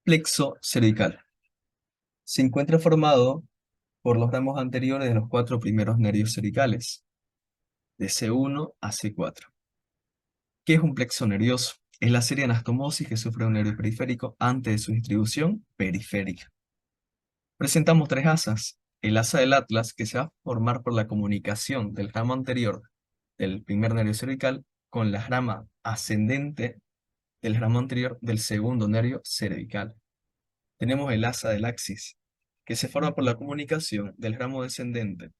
Plexo cervical. Se encuentra formado por los ramos anteriores de los cuatro primeros nervios cervicales, de C1 a C4. ¿Qué es un plexo nervioso? Es la serie de anastomosis que sufre un nervio periférico antes de su distribución periférica. Presentamos tres asas. El asa del atlas, que se va a formar por la comunicación del ramo anterior del primer nervio cervical con la rama ascendente del ramo anterior del segundo nervio cervical. Tenemos el asa del axis, que se forma por la comunicación del ramo descendente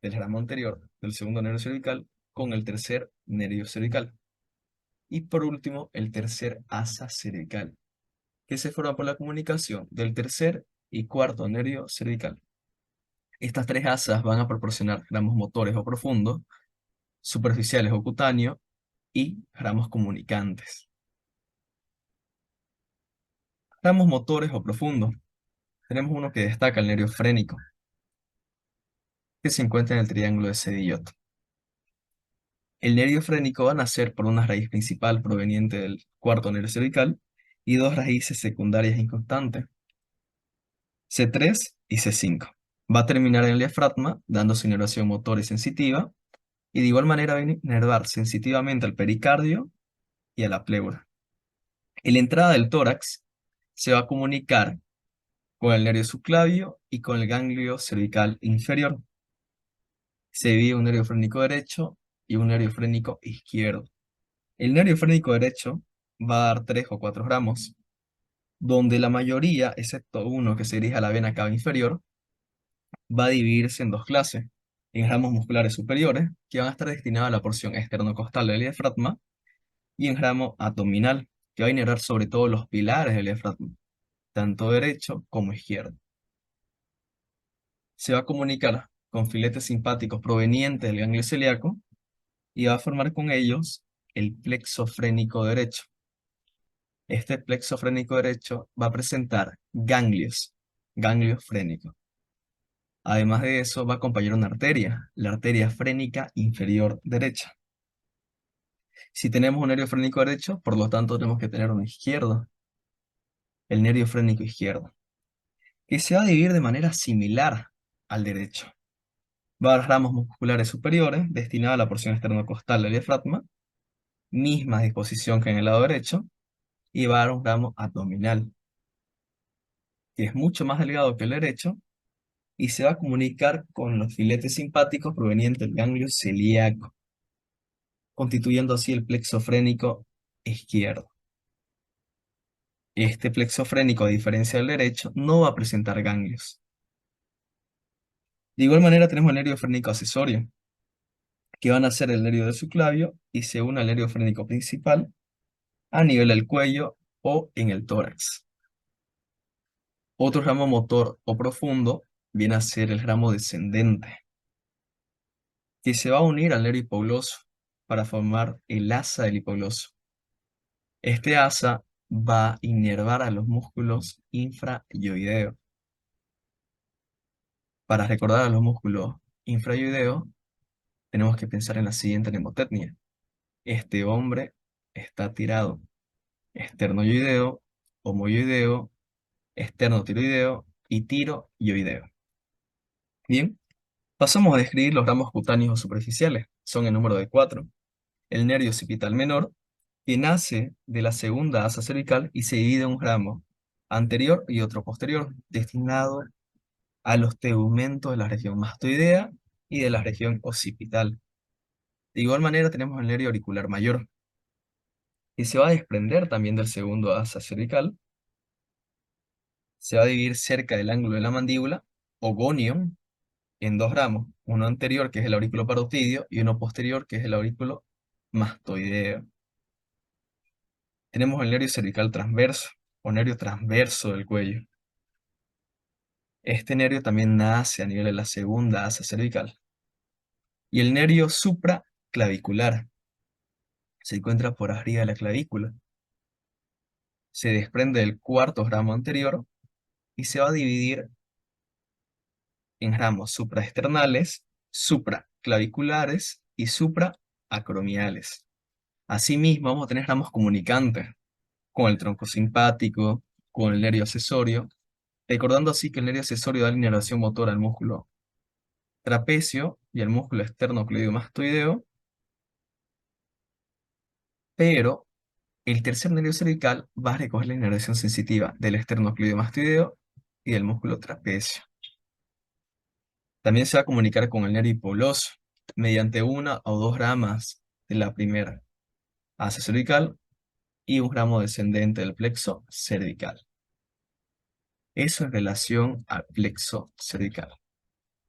del ramo anterior del segundo nervio cervical con el tercer nervio cervical. Y por último, el tercer asa cervical, que se forma por la comunicación del tercer y cuarto nervio cervical. Estas tres asas van a proporcionar ramos motores o profundos, superficiales o cutáneos y ramos comunicantes. Ramos motores o profundos. Tenemos uno que destaca, el nervio frénico, que se encuentra en el triángulo de Cedilloto. El nervio frénico va a nacer por una raíz principal proveniente del cuarto nervio cervical y dos raíces secundarias inconstantes, C3 y C5. Va a terminar en el diafragma, dando su inervación motora y sensitiva, y de igual manera va a inervar sensitivamente al pericardio y a la pleura. En la entrada del tórax se va a comunicar con el nervio subclavio y con el ganglio cervical inferior. Se divide un nervio frénico derecho y un nervio frénico izquierdo. El nervio frénico derecho va a dar 3 o 4 gramos, donde la mayoría, excepto uno que se dirige a la vena cava inferior, va a dividirse en dos clases, en ramos musculares superiores, que van a estar destinados a la porción esternocostal del diafragma, y en ramo abdominal, que va a inervar sobre todo los pilares del diafragma, tanto derecho como izquierdo. Se va a comunicar con filetes simpáticos provenientes del ganglio celíaco y va a formar con ellos el plexo frénico derecho. Este plexo frénico derecho va a presentar ganglios frénicos. Además de eso, va a acompañar una arteria, la arteria frénica inferior derecha. Si tenemos un nervio frénico derecho, por lo tanto tenemos que tener uno izquierdo, el nervio frénico izquierdo, que se va a dividir de manera similar al derecho. Va a dar ramos musculares superiores destinados a la porción esternocostal del diafragma, misma disposición que en el lado derecho, y va a dar un ramo abdominal, que es mucho más delgado que el derecho, y se va a comunicar con los filetes simpáticos provenientes del ganglio celíaco, constituyendo así el plexo frénico izquierdo. Este plexo frénico, a diferencia del derecho, no va a presentar ganglios. De igual manera tenemos el nervio frénico accesorio, que van a ser el nervio del subclavio y se une al nervio frénico principal a nivel del cuello o en el tórax. Otro ramo motor o profundo viene a ser el ramo descendente, que se va a unir al nervio hipogloso para formar el asa del hipogloso. Este asa va a inervar a los músculos infrayoideos. Para recordar a los músculos infrayoideos, tenemos que pensar en la siguiente mnemotecnia. Este hombre está tirado. Esternoyoideo, homoyoideo, esternotiroideo y tiroyoideo. Bien, pasamos a describir los ramos cutáneos o superficiales. Son el número de 4. El nervio occipital menor, que nace de la segunda asa cervical y se divide en un ramo anterior y otro posterior, destinado a los tegumentos de la región mastoidea y de la región occipital. De igual manera tenemos el nervio auricular mayor, que se va a desprender también del segundo asa cervical, se va a dividir cerca del ángulo de la mandíbula, o gonion, en dos ramos, uno anterior que es el aurículo parotidio y uno posterior que es el aurículo mastoideo. Tenemos el nervio cervical transverso, o nervio transverso del cuello. Este nervio también nace a nivel de la segunda asa cervical. Y el nervio supraclavicular se encuentra por arriba de la clavícula. Se desprende del cuarto ramo anterior y se va a dividir en ramos supraesternales, supraclaviculares y supraacromiales. Asimismo, vamos a tener ramos comunicantes con el tronco simpático, con el nervio accesorio, recordando así que el nervio accesorio da la inervación motora al músculo trapecio y al músculo esternocleidomastoideo, pero el tercer nervio cervical va a recoger la inervación sensitiva del esternocleidomastoideo y del músculo trapecio. También se va a comunicar con el nervio hipoglóso mediante una o dos ramas de la primera asa cervical y un ramo descendente del plexo cervical. Eso en relación al plexo cervical.